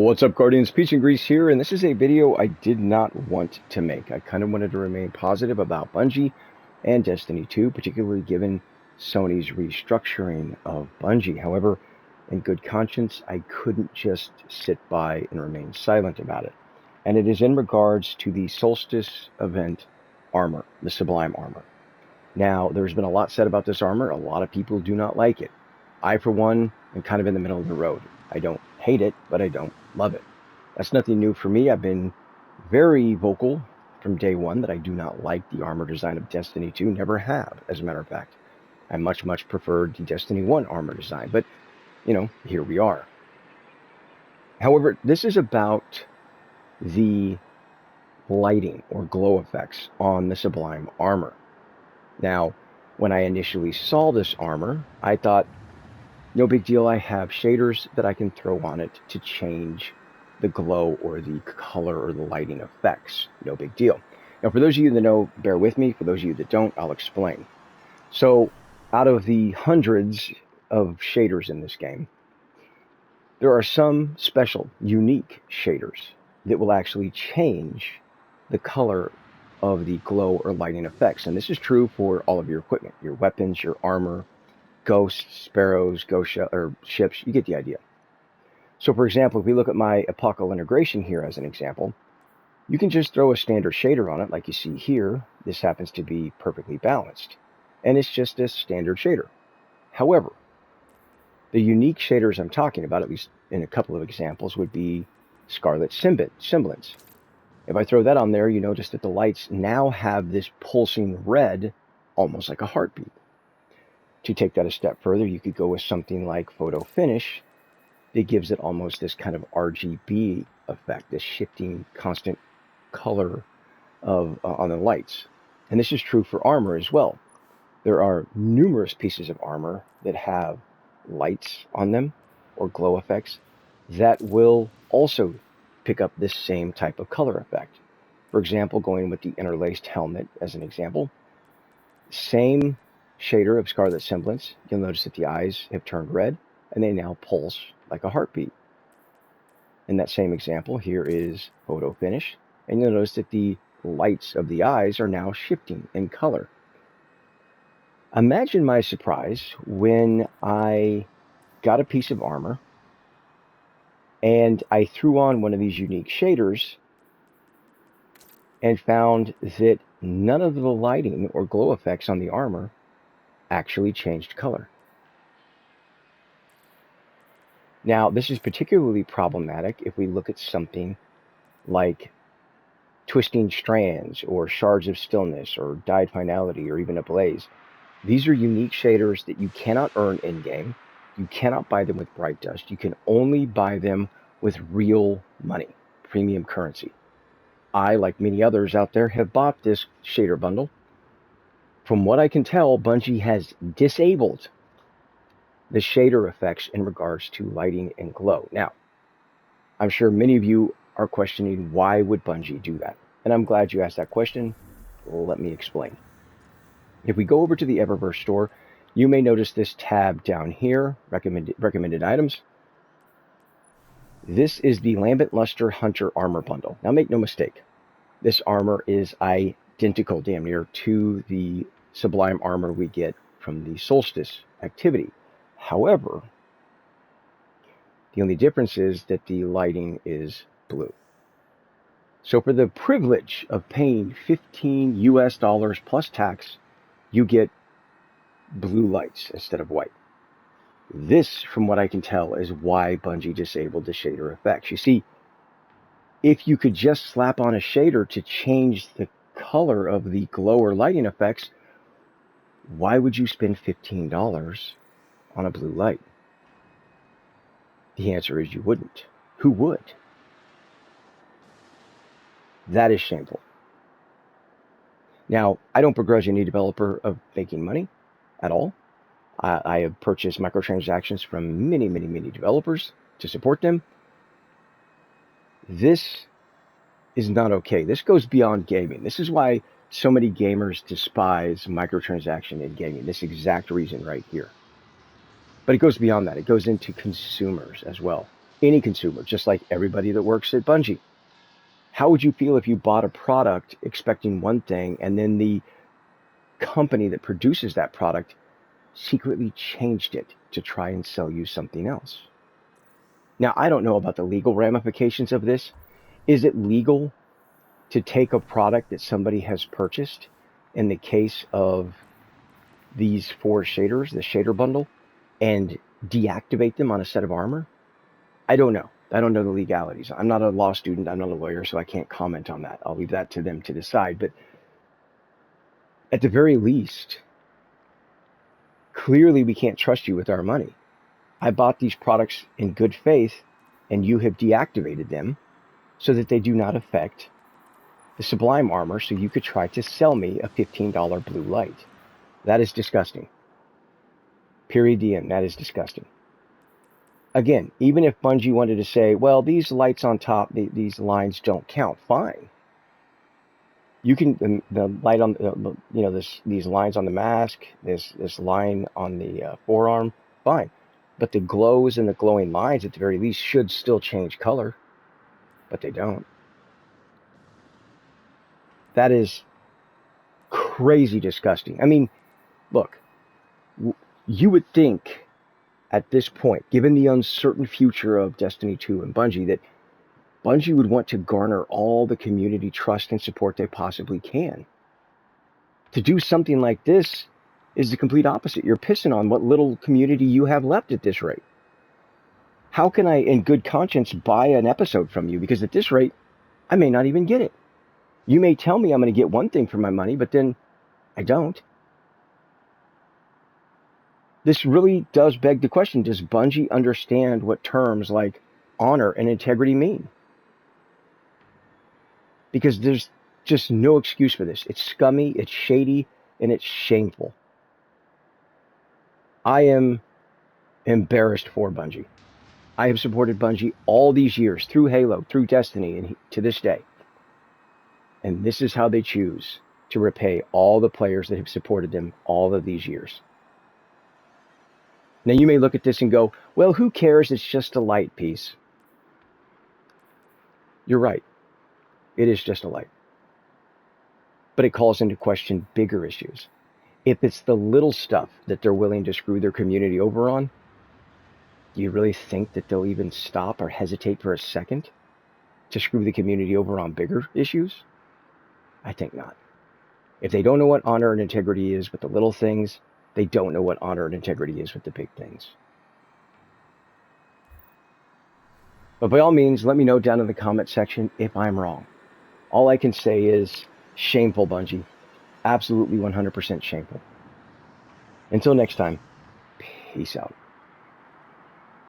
What's up, Guardians? Peach and Grease here, and this is a video I did not want to make. I kind of wanted to remain positive about Bungie and Destiny 2, particularly given Sony's restructuring of Bungie. However, in good conscience, I couldn't just sit by and remain silent about it. And it is in regards to the Solstice event armor, the Sublime armor. Now, there's been a lot said about this armor. A lot of people do not like it. I, for one, am kind of in the middle of the road. I don't hate it, but I don't love it. That's nothing new for me. I've been very vocal from day one that I do not like the armor design of Destiny 2. Never have, as a matter of fact. I much preferred the Destiny 1 armor design. But, here we are. However, this is about the lighting or glow effects on the Sublime armor. Now, when I initially saw this armor, I thought, no big deal, I have shaders that I can throw on it to change the glow or the color or the lighting effects. No big deal. Now, for those of you that know, bear with me. For those of you that don't, I'll explain. So, out of the hundreds of shaders in this game, there are some special, unique shaders that will actually change the color of the glow or lighting effects. And this is true for all of your equipment, your weapons, your armor, ghosts, sparrows, ships. You get the idea. So, for example, if we look at my Apocal integration here as an example, you can just throw a standard shader on it like you see here. This happens to be perfectly balanced, and it's just a standard shader. However, the unique shaders I'm talking about, at least in a couple of examples, would be Scarlet Semblance. If I throw that on there, you notice that the lights now have this pulsing red, almost like a heartbeat. To take that a step further, you could go with something like Photo Finish that gives it almost this kind of RGB effect, this shifting constant color on the lights. And this is true for armor as well. There are numerous pieces of armor that have lights on them or glow effects that will also pick up this same type of color effect. For example, going with the interlaced helmet as an example, same shader of Scarlet Semblance, you'll notice that the eyes have turned red and they now pulse like a heartbeat. In that same example, here is Photo Finish, and you'll notice that the lights of the eyes are now shifting in color. Imagine my surprise when I got a piece of armor and I threw on one of these unique shaders and found that none of the lighting or glow effects on the armor actually changed color. Now, this is particularly problematic if we look at something like Twisting Strands or Shards of Stillness or Dyed Finality or even Ablaze. These are unique shaders that you cannot earn in-game. You cannot buy them with Bright Dust. You can only buy them with real money, premium currency. I, like many others out there, have bought this shader bundle. From what I can tell, Bungie has disabled the shader effects in regards to lighting and glow. Now, I'm sure many of you are questioning, why would Bungie do that? And I'm glad you asked that question. Let me explain. If we go over to the Eververse store, you may notice this tab down here, recommended items. This is the Lambent Luster Hunter Armor Bundle. Now, make no mistake, this armor is identical, damn near, to the Sublime armor we get from the Solstice activity. However, the only difference is that the lighting is blue. So for the privilege of paying $15 US plus tax, you get blue lights instead of white. This, from what I can tell, is why Bungie disabled the shader effects. You see, if you could just slap on a shader to change the color of the glow or lighting effects, why would you spend $15 on a blue light? The answer is you wouldn't. Who would? That is shameful. Now, I don't begrudge any developer of making money at all. I have purchased microtransactions from many developers to support them. This is not okay. This goes beyond gaming. This is why so many gamers despise microtransaction in gaming. This exact reason right here. But it goes beyond that. It goes into consumers as well. Any consumer, just like everybody that works at Bungie. How would you feel if you bought a product expecting one thing and then the company that produces that product secretly changed it to try and sell you something else? Now, I don't know about the legal ramifications of this. Is it legal to take a product that somebody has purchased, in the case of these 4 shaders, the shader bundle, and deactivate them on a set of armor? I don't know. I don't know the legalities. I'm not a law student. I'm not a lawyer, so I can't comment on that. I'll leave that to them to decide. But at the very least, clearly we can't trust you with our money. I bought these products in good faith, and you have deactivated them so that they do not affect the Sublime armor, so you could try to sell me a $15 blue light. That is disgusting. Period. The end. That is disgusting. Again, even if Bungie wanted to say, well, these lights on top, these lines don't count, fine. You can, the light on, these lines on the mask, this line on the forearm, fine. But the glows and the glowing lines, at the very least, should still change color. But they don't. That is crazy disgusting. I mean, look, you would think at this point, given the uncertain future of Destiny 2 and Bungie, that Bungie would want to garner all the community trust and support they possibly can. To do something like this is the complete opposite. You're pissing on what little community you have left at this rate. How can I, in good conscience, buy an episode from you? Because at this rate, I may not even get it. You may tell me I'm going to get one thing for my money, but then I don't. This really does beg the question, does Bungie understand what terms like honor and integrity mean? Because there's just no excuse for this. It's scummy, it's shady, and it's shameful. I am embarrassed for Bungie. I have supported Bungie all these years, through Halo, through Destiny, and to this day. And this is how they choose to repay all the players that have supported them all of these years. Now, you may look at this and go, well, who cares? It's just a light piece. You're right. It is just a light. But it calls into question bigger issues. If it's the little stuff that they're willing to screw their community over on, do you really think that they'll even stop or hesitate for a second to screw the community over on bigger issues? I think not. If they don't know what honor and integrity is with the little things, they don't know what honor and integrity is with the big things. But by all means, let me know down in the comment section if I'm wrong. All I can say is shameful, Bungie. Absolutely 100% shameful. Until next time, peace out.